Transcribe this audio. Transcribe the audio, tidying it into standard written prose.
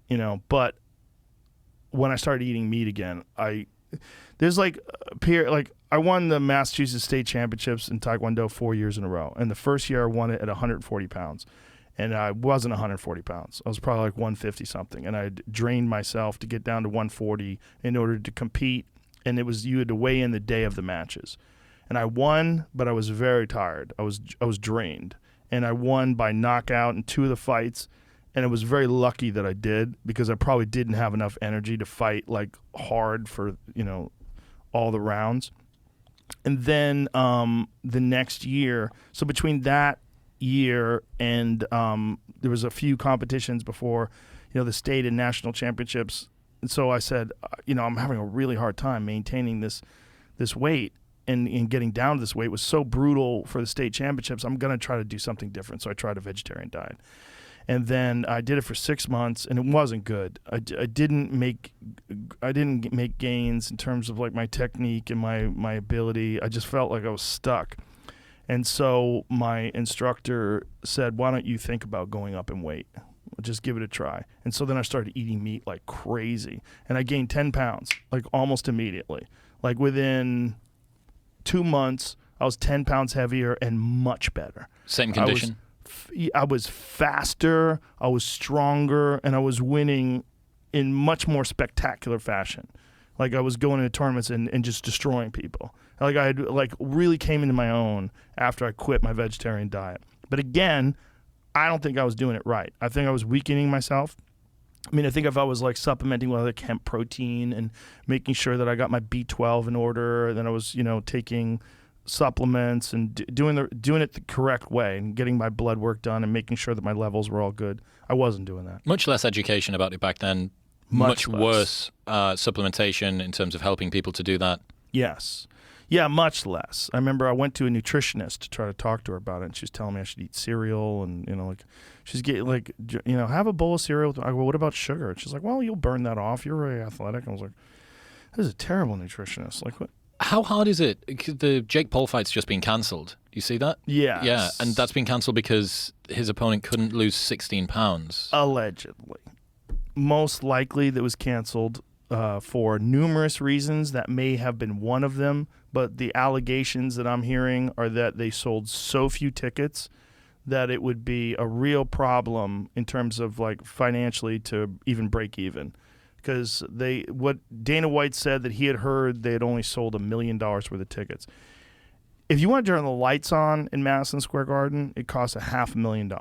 But when I started eating meat again, there's like I won the Massachusetts State Championships in Taekwondo 4 years in a row. And the first year I won it at 140 pounds. And I wasn't 140 pounds. I was probably like 150 something. And I drained myself to get down to 140 in order to compete. And you had to weigh in the day of the matches. And I won, but I was very tired. I was drained. And I won by knockout in 2 of the fights. And it was very lucky that I did, because I probably didn't have enough energy to fight like hard for, all the rounds. And then the next year, so between that year and there was a few competitions before, the state and national championships. And so I said, I'm having a really hard time maintaining this weight, and getting down to this weight was so brutal for the state championships. I'm going to try to do something different. So I tried a vegetarian diet. And then I did it for 6 months, and it wasn't good. I didn't make gains in terms of like my technique and my ability. I just felt like I was stuck. And so my instructor said, "Why don't you think about going up in weight? Just give it a try." And so then I started eating meat like crazy, and I gained 10 pounds like almost immediately. Like within 2 months, I was 10 pounds heavier and much better. Same condition? I was faster, I was stronger, and I was winning in much more spectacular fashion. Like I was going into tournaments and just destroying people. Like I had really came into my own after I quit my vegetarian diet. But again, I don't think I was doing it right. I think I was weakening myself. I mean, I think if I was like supplementing with like hemp protein and making sure that I got my B12 in order, then I was, taking supplements and doing it the correct way and getting my blood work done and making sure that my levels were all good. I wasn't doing that. Much less education about it back then. Much worse supplementation in terms of helping people to do that. Yes. Yeah, much less. I remember I went to a nutritionist to try to talk to her about it, and she was telling me I should eat cereal and, she's getting have a bowl of cereal. I go, "What about sugar?" And she's like, "Well, you'll burn that off. You're very athletic." I was like, "This is a terrible nutritionist." Like, what? How hard is it? The Jake Paul fight's just been cancelled. You see that? Yeah. Yeah, and that's been cancelled because his opponent couldn't lose 16 pounds. Allegedly. Most likely that was canceled for numerous reasons. That may have been one of them, but the allegations that I'm hearing are that they sold so few tickets that it would be a real problem in terms of like financially to even break even. Because what Dana White said that he had heard they had only sold $1 million worth of tickets. If you want to turn the lights on in Madison Square Garden, it costs $500,000.